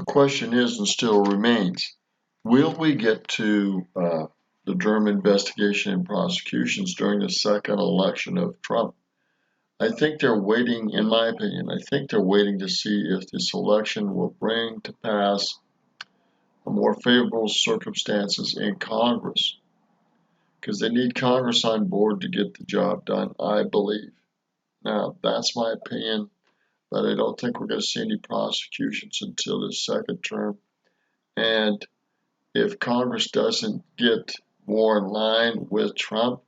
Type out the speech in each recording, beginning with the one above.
question is and still remains, will we get to the Durham investigation and prosecutions during the second election of Trump? I think they're waiting, in my opinion, I think they're waiting to see if this election will bring to pass more favorable circumstances in Congress, because they need Congress on board to get the job done, I believe. Now, that's my opinion, but I don't think we're going to see any prosecutions until the second term. And if Congress doesn't get more in line with Trump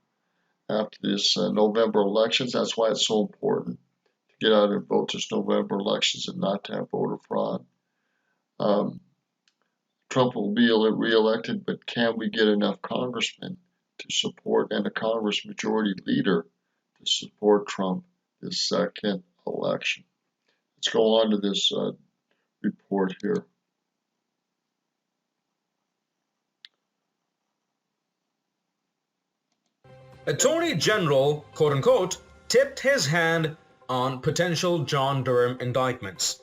after this November elections, that's why it's so important to get out and vote this November elections and not to have voter fraud. Trump will be reelected, but can we get enough congressmen to support, and a Congress majority leader to support Trump this second election? Let's go on to this report here. Attorney General, quote unquote, tipped his hand on potential John Durham indictments.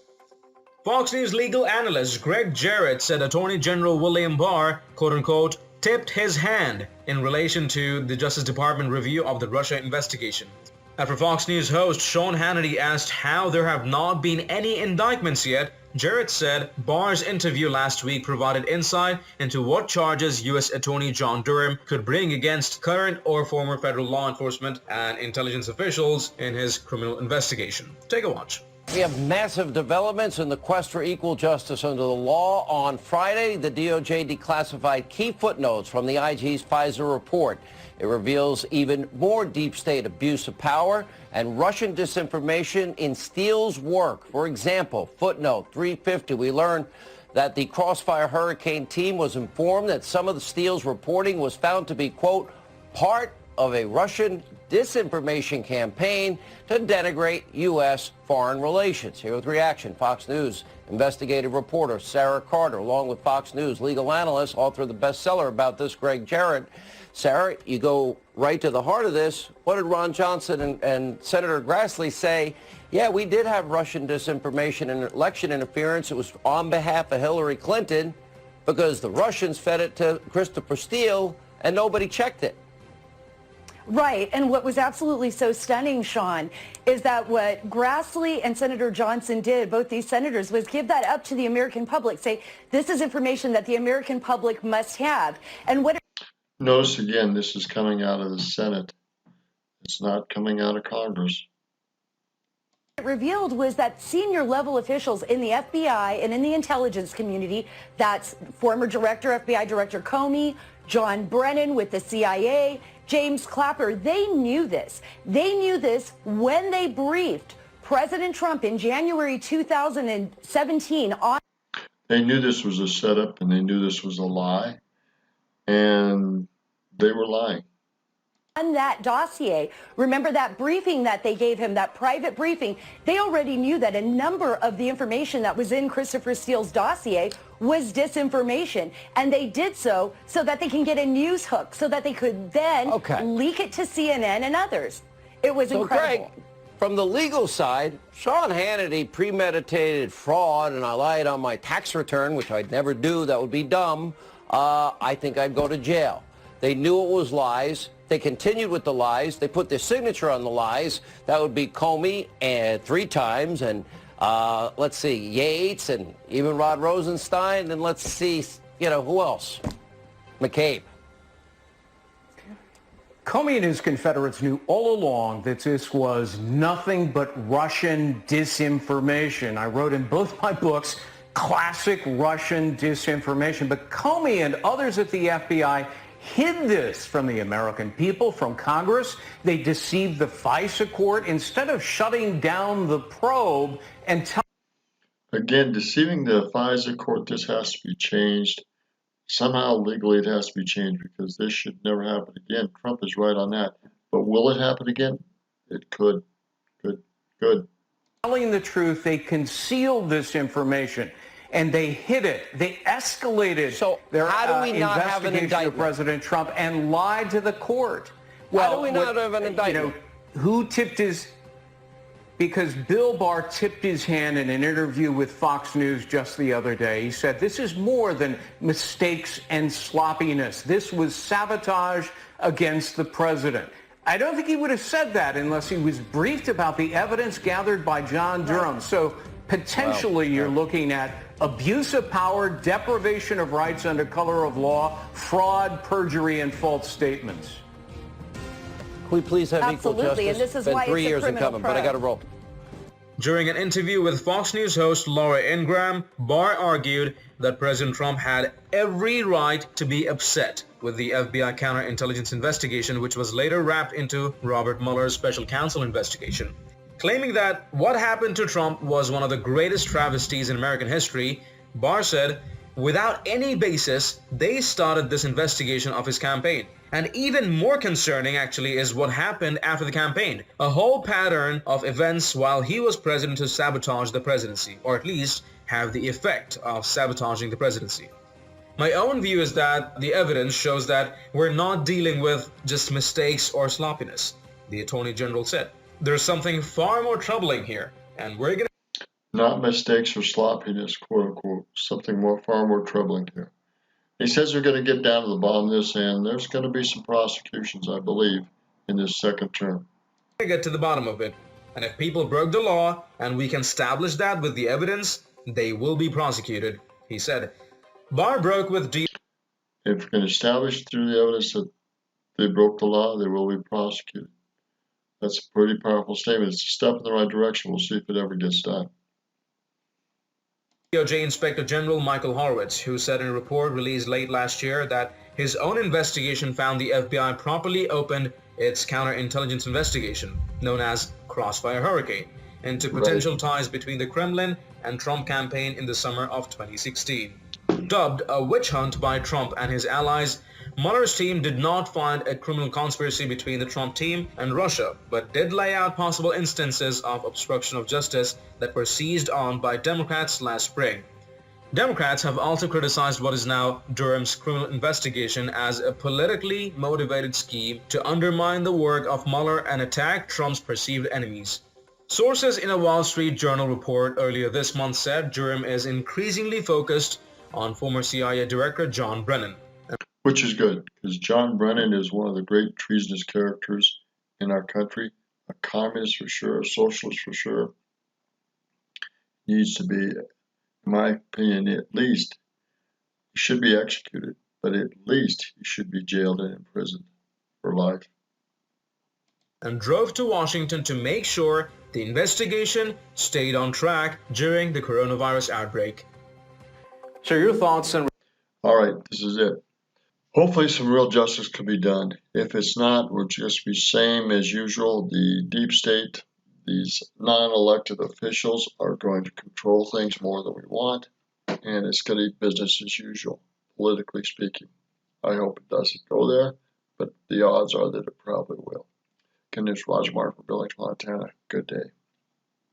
Fox News legal analyst Greg Jarrett said Attorney General William Barr, quote unquote, tipped his hand in relation to the Justice Department review of the Russia investigation. After Fox News host Sean Hannity asked how there have not been any indictments yet, Jarrett said Barr's interview last week provided insight into what charges U.S. Attorney John Durham could bring against current or former federal law enforcement and intelligence officials in his criminal investigation. Take a watch. We have massive developments in the quest for equal justice under the law. On Friday, the DOJ declassified key footnotes from the IG's FISA report. It reveals even more deep state abuse of power and Russian disinformation in Steele's work. For example, footnote 350, we learned that the Crossfire Hurricane team was informed that some of the Steele's reporting was found to be, quote, part of a Russian disinformation campaign to denigrate U.S. foreign relations. Here with reaction, Fox News investigative reporter Sarah Carter, along with Fox News legal analyst, author of the bestseller about this, Greg Jarrett. Sarah, you go right to the heart of this. What did Ron Johnson and Senator Grassley say? Yeah, we did have Russian disinformation and election interference. It was on behalf of Hillary Clinton because the Russians fed it to Christopher Steele and nobody checked it. Right, and what was absolutely so stunning, Sean, is that what Grassley and Senator Johnson did, both these senators, was give that up to the American public, say this is information that the American public must have. And what Notice again, this is coming out of the Senate. It's not coming out of Congress. it revealed was that senior level officials in the FBI and in the intelligence community, that's former FBI Director Comey, John Brennan with the CIA, James Clapper, they knew this. They knew this when they briefed President Trump in January 2017 on... They knew this was a setup and they knew this was a lie, and they were lying. On that dossier, remember that briefing that they gave him, that private briefing, they already knew that a number of the information that was in Christopher Steele's dossier was disinformation. And they did so that they can get a news hook, so that they could then leak it to CNN and others. It was incredible. Greg, from the legal side, Sean Hannity premeditated fraud, and I lied on my tax return, which I'd never do. That would be dumb. I think I'd go to jail. They knew it was lies. They continued with the lies. They put their signature on the lies. That would be Comey and 3 times, and let's see, Yates, and even Rod Rosenstein, and let's see, you know, who else? McCabe. Comey and his Confederates knew all along that this was nothing but Russian disinformation. I wrote in both my books, classic Russian disinformation. But Comey and others at the FBI hid this from the American people, from Congress. They deceived the FISA court instead of shutting down the probe and Again, deceiving the FISA court, this has to be changed. Somehow legally it has to be changed, because this should never happen again. Trump is right on that. But will it happen again? It could. Could. telling the truth. They concealed this information. And they hid it. They escalated their how do we not have an indictment of President Trump and lied to the court. Well, how do we not have an indictment? You know, who tipped his... because Bill Barr tipped his hand in an interview with Fox News just the other day. He said, this is more than mistakes and sloppiness. This was sabotage against the president. I don't think he would have said that unless he was briefed about the evidence gathered by John Durham. So potentially you're looking at abuse of power, deprivation of rights under color of law, fraud, perjury, and false statements. Can we please have equal justice? Absolutely, and this is why it's been 3 it's a years in criminal coming, but I got to roll. During an interview with Fox News host Laura Ingraham, Barr argued that President Trump had every right to be upset with the FBI counterintelligence investigation, which was later wrapped into Robert Mueller's special counsel investigation. Claiming that what happened to Trump was one of the greatest travesties in American history, Barr said, without any basis, they started this investigation of his campaign. And even more concerning, actually, is what happened after the campaign. A whole pattern of events while he was president to sabotage the presidency, or at least have the effect of sabotaging the presidency. My own view is that the evidence shows that we're not dealing with just mistakes or sloppiness, the Attorney General said. There's something far more troubling here, and we're going to... Not mistakes or sloppiness, quote unquote, something far more troubling here. He says they're going to get down to the bottom of this, and there's going to be some prosecutions, I believe, in this second term. We're going to get to the bottom of it, and if people broke the law, and we can establish that with the evidence, they will be prosecuted, he said. Barr broke with If we can establish through the evidence that they broke the law, they will be prosecuted. That's a pretty powerful statement. It's a step in the right direction. We'll see if it ever gets done. DOJ Inspector General Michael Horowitz, who said in a report released late last year that his own investigation found the FBI properly opened its counterintelligence investigation, known as Crossfire Hurricane, into potential ties between the Kremlin and Trump campaign in the summer of 2016. Dubbed a witch hunt by Trump and his allies, Mueller's team did not find a criminal conspiracy between the Trump team and Russia, but did lay out possible instances of obstruction of justice that were seized on by Democrats last spring. Democrats have also criticized what is now Durham's criminal investigation as a politically motivated scheme to undermine the work of Mueller and attack Trump's perceived enemies. Sources in a Wall Street Journal report earlier this month said Durham is increasingly focused on former CIA Director John Brennan. Which is good, because John Brennan is one of the great treasonous characters in our country. A communist for sure, a socialist for sure. Needs to be, in my opinion, at least, he should be executed, but at least he should be jailed and imprisoned for life. And drove to Washington to make sure the investigation stayed on track during the coronavirus outbreak. So your thoughts on... All right, this is it. Hopefully some real justice can be done. If it's not, we'll just be same as usual. The deep state, these non-elected officials are going to control things more than we want, and it's going to be business as usual, politically speaking. I hope it doesn't go there, but the odds are that it probably will. Again, this is Roger Martin from Billings, Montana. Good day.